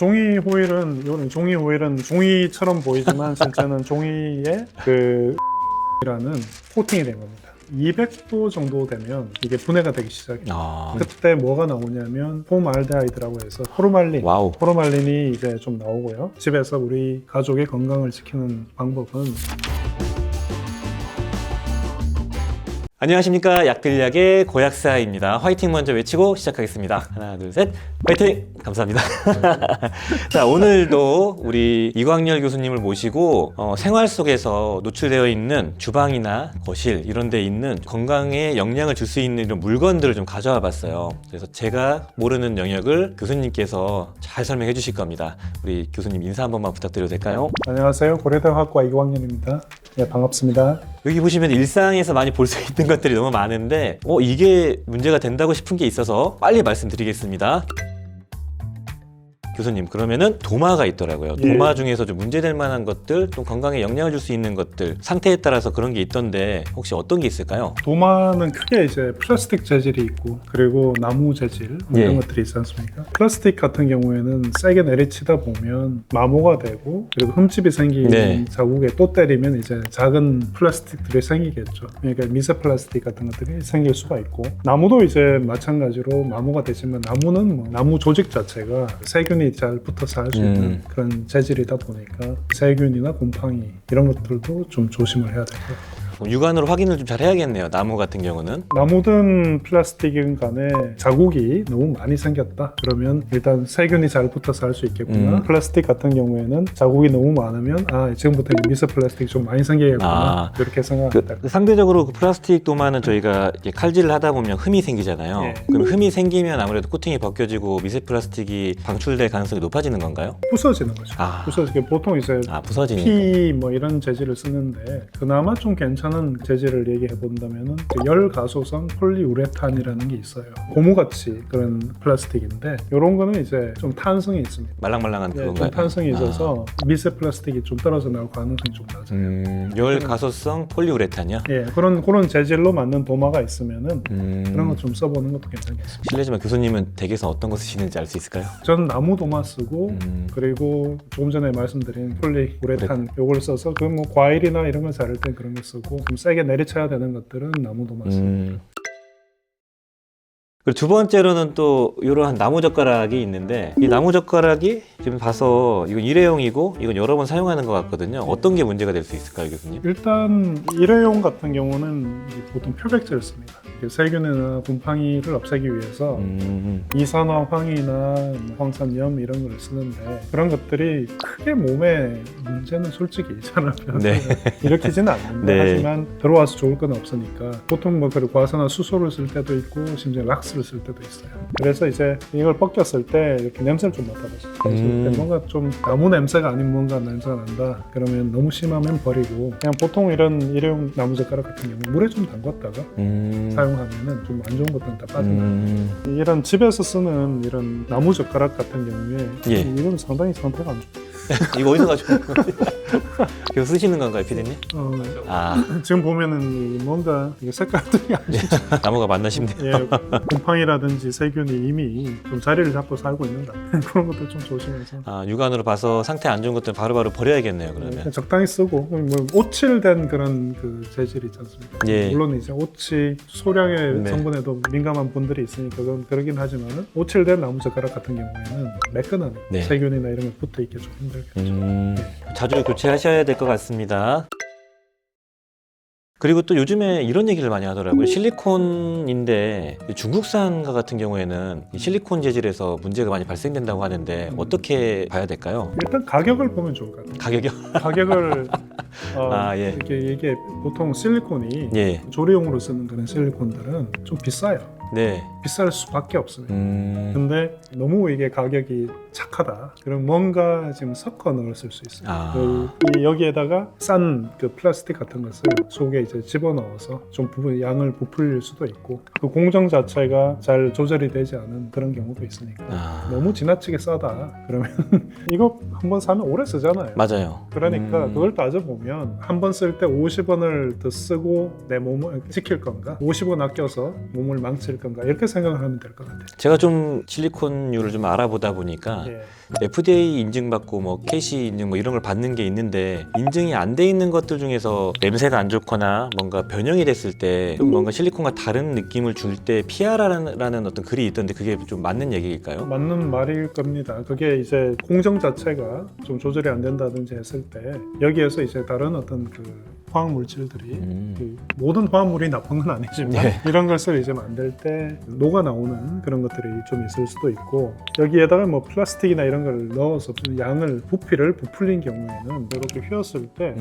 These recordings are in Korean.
종이 호일은 이거는 종이 호일은 종이처럼 보이지만 실제는 종이에 그 라는 코팅이 된 겁니다. 200도 정도 되면 이게 분해가 되기 시작해요. 그때 뭐가 나오냐면 폼알데하이드라고 해서 호르말린이 이제 좀 나오고요. 집에서 우리 가족의 건강을 지키는 방법은 안녕하십니까. 약들약의 고약사입니다. 화이팅 먼저 외치고 시작하겠습니다. 하나, 둘, 셋. 화이팅! 감사합니다. 자, 오늘도 우리 이광렬 교수님을 모시고 생활 속에서 노출되어 있는 주방이나 거실 이런 데 있는 건강에 영향을 줄 수 있는 이런 물건들을 좀 가져와 봤어요. 그래서 제가 모르는 영역을 교수님께서 잘 설명해 주실 겁니다. 우리 교수님 인사 한 번만 부탁드려도 될까요? 안녕하세요. 고려대학과 이광렬입니다. 네, 반갑습니다. 여기 보시면 일상에서 많이 볼 수 있는 것들이 너무 많은데 이게 문제가 된다고 싶은 게 있어서 빨리 말씀드리겠습니다. 교수님, 그러면은 도마가 있더라고요. 예. 도마 중에서 좀 문제될 만한 것들, 또 건강에 영향을 줄 수 있는 것들, 상태에 따라서 그런 게 있던데 혹시 어떤 게 있을까요? 도마는 크게 이제 플라스틱 재질이 있고 그리고 나무 재질 이런 것들이 있지 않습니까? 플라스틱 같은 경우에는 세게 내리치다 보면 마모가 되고 그리고 흠집이 생기는 자국에 또 때리면 이제 작은 플라스틱들이 생기겠죠. 그러니까 미세 플라스틱 같은 것들이 생길 수가 있고 나무도 이제 마찬가지로 마모가 되지만 나무는 뭐 나무 조직 자체가 세균이 잘 붙어서 할 수 있는 그런 재질이다 보니까 세균이나 곰팡이 이런 것들도 좀 조심을 해야 되고요. 육안으로 확인을 좀 잘 해야겠네요. 나무 같은 경우는. 나무든 플라스틱인 간에 자국이 너무 많이 생겼다 그러면 일단 세균이 잘 붙어서 할 수 있겠구나. 플라스틱 같은 경우에는 자국이 너무 많으면 지금부터 미세 플라스틱 좀 많이 생기겠구나 이렇게 생각합니다. 상대적으로 그 플라스틱 도마는 저희가 이렇게 칼질을 하다 보면 흠이 생기잖아요. 예. 그럼 흠이 생기면 아무래도 코팅이 벗겨지고 미세 플라스틱이 방출될 가능성이 높아지는 건가요? 부서지는 거죠. 부서지게 보통 이제 부서지니까. P 뭐 이런 재질을 쓰는데 그나마 좀 괜찮은 재질을 얘기해 본다면은 열 가소성 폴리우레탄이라는 게 있어요. 고무같이 그런 플라스틱인데 이런 거는 이제 좀 탄성이 있습니다. 말랑말랑한 그건가요? 좀 탄성이 있어서 미세 플라스틱이 좀 떨어져 나올 가능성이 좀 낮아요. 열 가소성 폴리우레탄이요? 예, 그런 재질로 만든 도마가 있으면은 그런 거 좀 써보는 것도 괜찮겠습니다. 실례지만 교수님은 댁에서 어떤 거 쓰시는지 알 수 있을까요? 저는 나무 도마 쓰고 그리고 조금 전에 말씀드린 폴리우레탄 요걸 써서 그 뭐 과일이나 이런 거 자를 땐 그런 거 쓰고 좀 세게 내리쳐야 되는 것들은 나무 도마 쓰고 그리고 두 번째로는 또 이러한 나무젓가락이 있는데 이 나무젓가락이 지금 봐서 이건 일회용이고 이건 여러 번 사용하는 것 같거든요. 어떤 게 문제가 될 수 있을까요, 교수님? 일단 일회용 같은 경우는 보통 표백제를 씁니다. 세균이나 곰팡이를 없애기 위해서 이산화황이나 황산염 이런 걸 쓰는데 그런 것들이 크게 몸에 문제는 솔직히 있잖아요. 일으키지는 않는데 하지만 들어와서 좋을 건 없으니까 보통 뭐 그리고 과산화 수소를 쓸 때도 있고 심지어 락스를 쓸 때도 있어요. 그래서 이제 이걸 벗겼을 때 이렇게 냄새를 좀 맡아보세요. 그래서 뭔가 좀 나무 냄새가 아닌 뭔가 냄새가 난다. 그러면 너무 심하면 버리고 그냥 보통 이런 일회용 나무젓가락 같은 경우 물에 좀 담갔다가 사용하면은 좀 안 좋은 것들은 다 빠져나가요. 이런 집에서 쓰는 이런 나무젓가락 같은 경우에 이건 상당히 상태가 안 좋아요. 이거 어디서 가지고 이거 쓰시는 건가요, 피디님? 지금 보면은 뭔가 이게 색깔들이 안 좋죠. 나무가 맞나 싶네요. 곰팡이라든지 세균이 이미 좀 자리를 잡고 살고 있는다. 그런 것들 좀 조심해서. 육안으로 봐서 상태 안 좋은 것들은 바로바로 버려야겠네요. 그러면 적당히 쓰고 뭐 오칠된 그런 그 재질이 있지 않습니까? 물론 이제 오칠 소량의 성분에도 민감한 분들이 있으니까 그건 그러긴 하지만은 오칠된 나무젓가락 같은 경우에는 매끈한 세균이나 이런 게 붙어 있기 좀 힘들겠죠. 자주 교체하셔야 될 것 같습니다. 그리고 또 요즘에 이런 얘기를 많이 하더라고요. 실리콘인데 중국산과 같은 경우에는 이 실리콘 재질에서 문제가 많이 발생된다고 하는데 어떻게 봐야 될까요? 일단 가격을 보면 좋을 것 같아요. 가격이요? 가격을 이게 보통 실리콘이 조리용으로 쓰는 그런 실리콘들은 좀 비싸요. 비쌀 수밖에 없습니다. 근데 너무 이게 가격이 착하다. 그럼 뭔가 지금 섞어 넣었을 수 있어요. 여기에다가 싼 그 플라스틱 같은 것을 속에 이제 집어넣어서 좀 양을 부풀릴 수도 있고 그 공정 자체가 잘 조절이 되지 않은 그런 경우도 있으니까 너무 지나치게 싸다. 그러면 이거 한번 사면 오래 쓰잖아요. 맞아요. 그러니까 그걸 따져보면 한 번 쓸 때 50원을 더 쓰고 내 몸을 지킬 건가? 50원 아껴서 몸을 망칠 건가 이렇게 생각을 하면 될 것 같아요. 제가 좀 실리콘유를 좀 알아보다 보니까 예. FDA 인증받고 뭐 KC 인증 뭐 이런 걸 받는 게 있는데 인증이 안 돼 있는 것들 중에서 냄새가 안 좋거나 뭔가 변형이 됐을 때 좀 뭔가 실리콘과 다른 느낌을 줄 때 피하라는 어떤 글이 있던데 그게 좀 맞는 얘기일까요? 맞는 말일 겁니다. 그게 이제 공정 자체가 좀 조절이 안 된다든지 했을 때 여기에서 이제 다른 어떤 그 화학 물질들이 그 모든 화합물이 나쁜 건 아니지만 네. 이런 것을 이제 만들 때 녹아 나오는 그런 것들이 좀 있을 수도 있고 여기에다가 뭐 플라스틱이나 이런 걸 넣어서 양을 부피를 부풀린 경우에는 이렇게 휘었을 때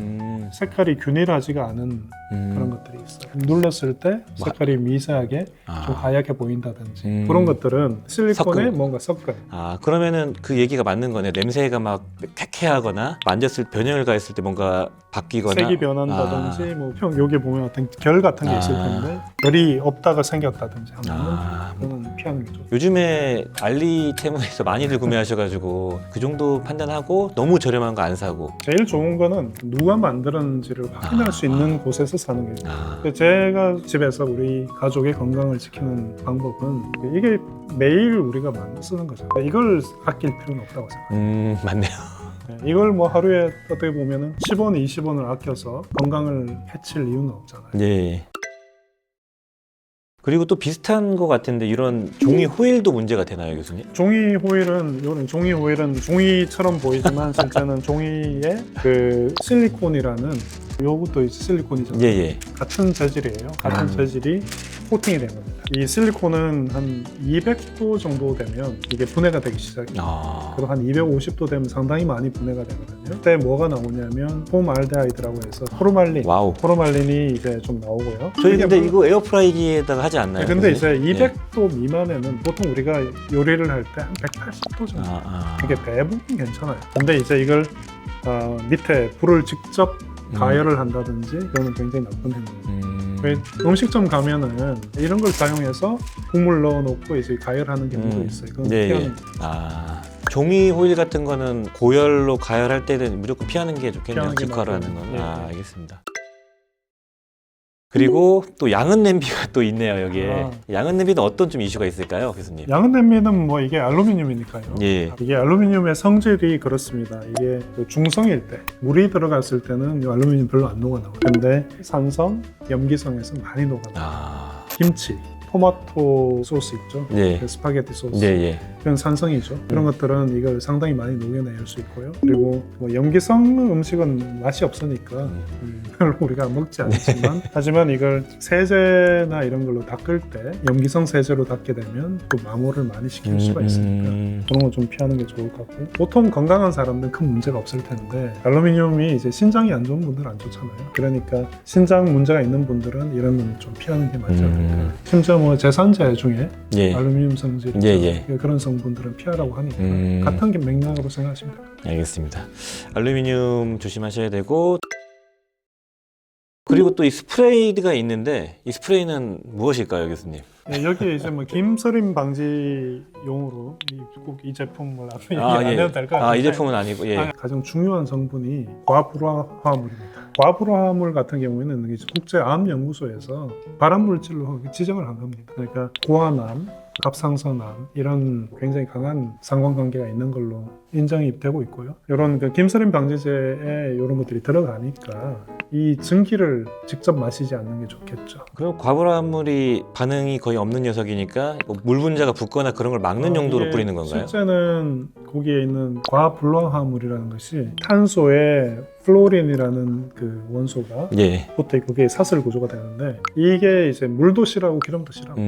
색깔이 균일하지가 않은 그런 것들이 있어요. 눌렀을 때 색깔이 미세하게 좀 하얗게 보인다든지 그런 것들은 실리콘에 섞은 뭔가 섞은. 아 그러면은 그 얘기가 맞는 거네. 냄새가 막 쾌쾌하거나 만졌을 변형을 가했을 때 뭔가 바뀌거나 색이 변한다든지 뭐 여기 보면 어떤 결 같은 게 있을 텐데 결이 없다가 생겼다든지 하면 그거는 피하는 게 좋죠. 요즘에 알리테무에서 많이들 구매하셔가지고 그 정도 판단하고 너무 저렴한 거 안 사고 제일 좋은 거는 누가 만들었는지를 확인할 수 있는 곳에서 사는 게 좋아요. 제가 집에서 우리 가족의 건강을 지키는 방법은 이게 매일 우리가 쓰는 거죠. 이걸 아낄 필요는 없다고 생각해요. 맞네요. 이걸 뭐 하루에 어떻게 보면은 10원, 20원을 아껴서 건강을 해칠 이유는 없잖아요. 예. 그리고 또 비슷한 것 같은데 이런 종이 호일도 문제가 되나요, 교수님? 종이 호일은 종이처럼 보이지만 실제는 종이에 그 실리콘이라는 요것도 이제 실리콘이잖아요. 예. 같은 재질이에요. 같은 재질이 코팅이 된 겁니다. 이 실리콘은 한 200도 정도 되면 이게 분해가 되기 시작해요. 그리고 한 250도 되면 상당히 많이 분해가 되거든요. 그때 뭐가 나오냐면 폼알데하이드라고 해서 포르말린. 와우. 포르말린이 이제 좀 나오고요. 저희 근데 이거 에어프라이기에다가 하지 않나요? 네, 근데 교수님? 이제 200도 미만에는 보통 우리가 요리를 할 때 한 180도 정도. 이게 대부분 괜찮아요. 근데 이제 이걸 밑에 불을 직접 가열을 한다든지 그러면 굉장히 나쁜 행동입니다. 음식점 가면은 이런 걸 사용해서 국물 넣어놓고 이제 가열하는 경우도 있어요. 그건 피하는 거예요. 종이 호일 같은 거는 고열로 가열할 때는 무조건 피하는 게 좋겠네요. 피하는 게 직화로 맞아요. 하는 건. 네. 알겠습니다. 그리고 또 양은 냄비가 또 있네요, 여기에. 양은 냄비는 어떤 좀 이슈가 있을까요, 교수님? 양은 냄비는 뭐 이게 알루미늄이니까요. 예. 이게 알루미늄의 성질이 그렇습니다. 이게 그 중성일 때 물이 들어갔을 때는 이 알루미늄 별로 안 녹아 나와요. 근데 산성, 염기성에서 많이 녹아 나와요. 김치, 토마토 소스 있죠? 예. 그 스파게티 소스. 예. 그런 산성이죠. 그런 것들은 이걸 상당히 많이 녹여낼 수 있고요. 그리고 뭐 염기성 음식은 맛이 없으니까 별로 우리가 먹지 않지만 하지만 이걸 세제나 이런 걸로 닦을 때 염기성 세제로 닦게 되면 또 마모를 많이 시킬 수가 있으니까 그런 거 좀 피하는 게 좋을 것 같고 보통 건강한 사람들은 큰 문제가 없을 텐데 알루미늄이 이제 신장이 안 좋은 분들은 안 좋잖아요. 그러니까 신장 문제가 있는 분들은 이런 건 좀 피하는 게 맞지 않을까. 심지어 뭐 제산제 중에 알루미늄 성질 그런 성분들은 피하라고 하니까 같은 게 맥락으로 생각하시면 돼요. 알겠습니다. 알루미늄 조심하셔야 되고 그리고 또 이 스프레이가 있는데 이 스프레이는 무엇일까요, 교수님? 네, 여기에 이제 뭐 김서림 방지용으로 꼭 이 제품을 얘기 안 해도 될 것 같은데 이 제품은 아니고 가장 중요한 성분이 과불화 화합물입니다. 과불화 화합물 같은 경우에는 국제암연구소에서 발암물질로 지정을 한 겁니다. 그러니까 고화남, 갑상선암 이런 굉장히 강한 상관관계가 있는 걸로 인정이 되고 있고요. 이런 그 김서림 방지제에 이런 것들이 들어가니까 이 증기를 직접 마시지 않는 게 좋겠죠. 그럼 과불암물이 반응이 거의 없는 녀석이니까 물 분자가 붙거나 그런 걸 막는 용도로 뿌리는 건가요? 실제는 거기에 있는 과불화합물이라는 것이 탄소에 플로린이라는 그 원소가 붙어 있고 그게 사슬 구조가 되는데 이게 이제 물도 싫어하고 기름도 싫어하고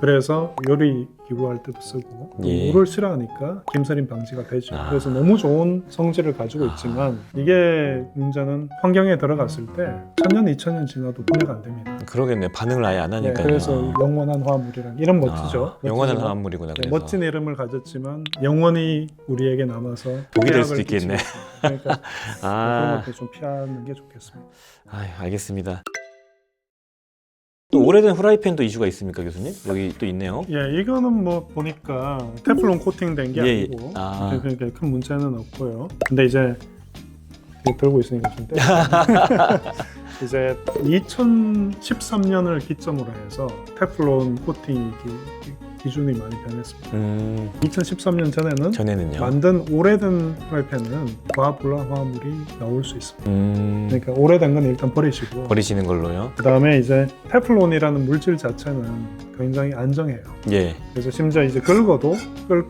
그래서 요리 기구할 때도 쓰고 물을 싫어하니까 김서림 방지가 되죠. 그래서 너무 좋은 성질을 가지고 있지만 이게 문제는 환경에 들어갔을 때 1000년, 2000년 지나도 분해가 안 됩니다. 그러겠네. 반응을 아예 안 하니까요. 그래서 영원한 화합물이란 이런 멋지죠. 영원한 화합물이구나. 그래서. 멋진 이름을 가졌지만 영원히 우리에게 남아서 독이 될 수도 있겠네. 그러니까 그런 것도 좀 피하는 게 좋겠습니다. 알겠습니다. 또 오래된 후라이팬도 이슈가 있습니까, 교수님? 여기 또 있네요. 이거는 뭐 보니까 테플론 코팅된 게 아니고 그러니까 큰 문제는 없고요. 근데 이제 들고 있으니까 좀 이제 2013년을 기점으로 해서 테플론 코팅이 기준이 많이 변했습니다. 2013년 전에는요? 만든 오래된 프라이팬은 과불화 화물이 나올 수 있습니다. 그러니까 오래된 건 일단 버리시는 걸로요? 그 다음에 이제 테플론이라는 물질 자체는 굉장히 안정해요. 예. 그래서 심지어 이제 긁어도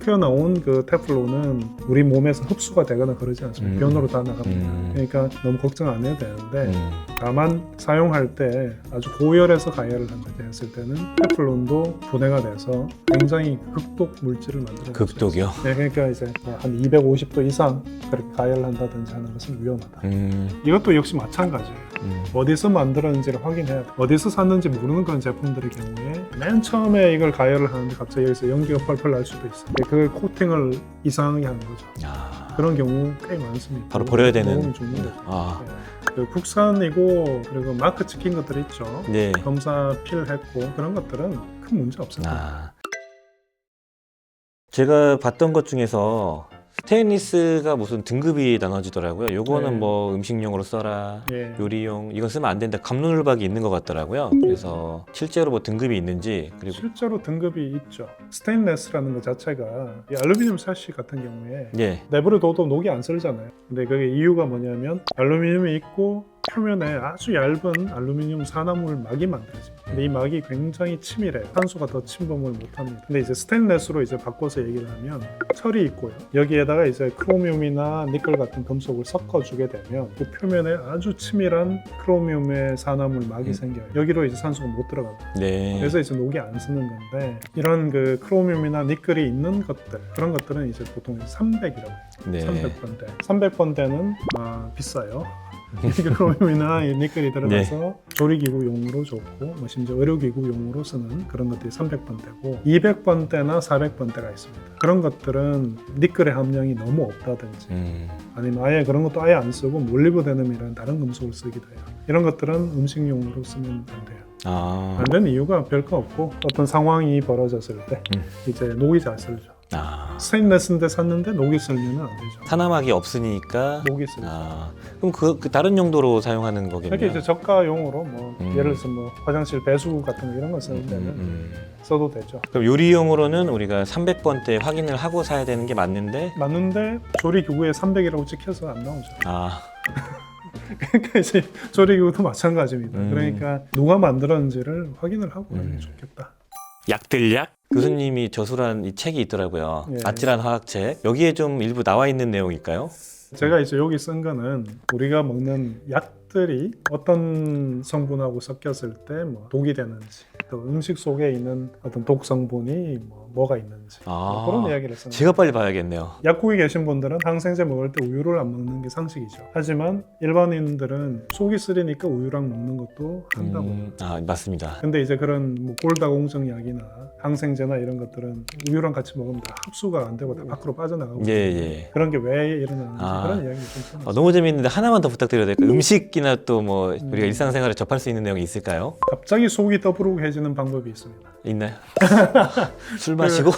끓여 나온 그 테플론은 우리 몸에서 흡수가 되거나 그러지 않습니다. 변으로 다 나갑니다. 그러니까 너무 걱정 안 해도 되는데 다만 사용할 때 아주 고열에서 가열을 한다 했을 때는 테플론도 분해가 돼서 굉장히 극독 물질을 만들어내죠. 극독이요? 네, 그러니까 이제 한 250도 이상 그렇게 가열을 한다든지 하는 것은 위험하다. 이것도 역시 마찬가지예요. 어디서 만들었는지를 확인해야 돼. 어디서 샀는지 모르는 그런 제품들의 경우에 맨 처음에 이걸 가열을 하는데 갑자기 여기서 연기가 펄펄 날 수도 있어요. 그 코팅을 이상하게 하는 거죠. 그런 경우 꽤 많습니다. 바로 버려야 되는. 도움이 주는 거죠. 네. 그 국산이고 그리고 마크 찍힌 것들 있죠. 네. 검사 필했고 그런 것들은 큰 문제 없습니다. 제가 봤던 것 중에서 스테인리스가 무슨 등급이 나눠지더라고요. 요거는 네. 뭐 음식용으로 써라, 예. 요리용, 이건 쓰면 안 된다. 갑론을박이 있는 것 같더라고요. 그래서 실제로 뭐 등급이 있는지, 그리고 실제로 등급이 있죠. 스테인레스라는 것 자체가 이 알루미늄 사시 같은 경우에 예. 내버려둬도 녹이 안 슬잖아요. 근데 그게 이유가 뭐냐면 알루미늄이 있고 표면에 아주 얇은 알루미늄 산화물 막이 만들어집니다. 근데 이 막이 굉장히 치밀해요. 탄소가 더 침범을 못합니다. 근데 이제 스테인레스로 이제 바꿔서 얘기를 하면 철이 있고요. 여기에다가 이제 크로미움이나 니켈 같은 금속을 섞어주게 되면 그 표면에 아주 치밀한 크로미움의 산화물 막이 생겨요. 여기로 이제 산소가 못 들어갑니다. 네. 그래서 이제 녹이 안 쓰는 건데 이런 그 크로미움이나 니켈이 있는 것들 그런 것들은 이제 보통 300이라고 해요. 네. 300번대. 300번대는 비싸요. 크로미움이나 니켈이 들어가서 조리기구용으로 좋고 뭐 심지어 의료기구용으로 쓰는 그런 것들이 300번대고 200번대나 400번대가 있습니다. 그런 것들은 니켈의 함량이 너무 없다든지 아니면 아예 그런 것도 아예 안 쓰고 몰리브데눔이라는 다른 금속을 쓰기도 해요. 이런 것들은 음식용으로 쓰면 안 돼요. 안 되는 이유가 별거 없고 어떤 상황이 벌어졌을 때 이제 녹이 잘 슬죠. 스테인레스인데 샀는데 녹이 슬면 안 되죠. 산화막이 없으니까 녹이 슬죠. 그럼 그 다른 용도로 사용하는 거겠네요. 이렇게 이제 저가용으로 뭐 예를 들어서 뭐 화장실 배수 같은 거 이런 거 쓰는 데는 써도 되죠. 그럼 요리용으로는 우리가 300번대 확인을 하고 사야 되는 게 맞는데 조리기구에 300이라고 찍혀서 안 나오죠. 그러니까 이제 조리기구도 마찬가지입니다. 그러니까 누가 만들었는지를 확인을 하고 하는 게 좋겠다. 약들약? 교수님이 저술한 이 책이 있더라고요. 예. 아찔한 화학책. 여기에 좀 일부 나와 있는 내용일까요? 제가 이제 여기 쓴 거는 우리가 먹는 약들이 어떤 성분하고 섞였을 때 뭐 독이 되는지 또 음식 속에 있는 어떤 독 성분이 뭐가 있는지 그런 이야기를 씁니다. 제가 빨리 봐야겠네요. 약국에 계신 분들은 항생제 먹을 때 우유를 안 먹는 게 상식이죠. 하지만 일반인들은 속이 쓰리니까 우유랑 먹는 것도 한다고. 맞습니다. 근데 이제 그런 뭐 골다공증약이나 항생제나 이런 것들은 우유랑 같이 먹으면 다 흡수가 안 되고 다 밖으로 빠져나가고 그런 게 왜 일어나는지 그런 이야기를 좀 써놨어요. 너무 재밌는데 하나만 더 부탁드려도 될까요? 음식이나 또 뭐 우리가 일상생활에 접할 수 있는 내용이 있을까요? 갑자기 속이 더부룩해지는 방법이 있습니다. 있나요? 술 마시고?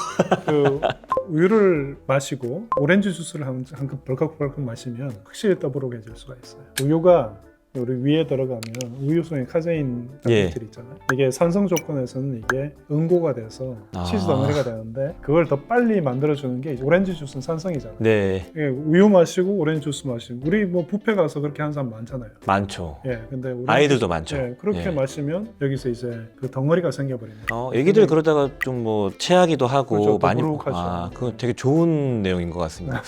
그 우유를 마시고 오렌지 주스를 한 컵 벌컥벌컥 마시면 확실히 더부룩해질 수가 있어요. 우유가 우리 위에 들어가면 우유 속에 카제인 단백질 있잖아요. 이게 산성 조건에서는 이게 응고가 돼서 치즈 덩어리가 되는데 그걸 더 빨리 만들어주는 게 오렌지 주스는 산성이잖아요. 네. 우유 마시고 오렌지 주스 마시고 우리 뭐 뷔페 가서 그렇게 하는 사람 많잖아요. 많죠. 근데 아이들도 많죠. 그렇게 마시면 여기서 이제 그 덩어리가 생겨버립니다. 애기들 그러다가 좀 뭐 체하기도 하고 그렇죠, 많이 더부룩하죠. 그거 되게 좋은 내용인 것 같습니다.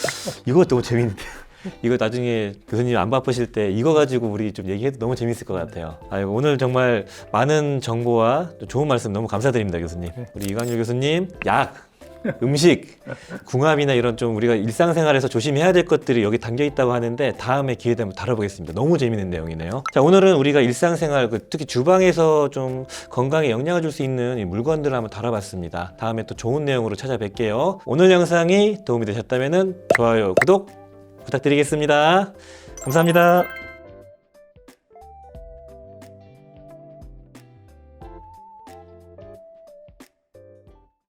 이거 너무 재밌는데. 이거 나중에 교수님 안 바쁘실 때 이거 가지고 우리 좀 얘기해도 너무 재밌을 것 같아요. 오늘 정말 많은 정보와 또 좋은 말씀 너무 감사드립니다, 교수님. 우리 이광열 교수님, 약, 음식, 궁합이나 이런 좀 우리가 일상생활에서 조심해야 될 것들이 여기 담겨 있다고 하는데 다음에 기회 되면 다뤄보겠습니다. 너무 재밌는 내용이네요. 자, 오늘은 우리가 일상생활, 특히 주방에서 좀 건강에 영향을 줄 수 있는 이 물건들을 한번 다뤄봤습니다. 다음에 또 좋은 내용으로 찾아뵐게요. 오늘 영상이 도움이 되셨다면 좋아요, 구독 부탁드리겠습니다. 감사합니다.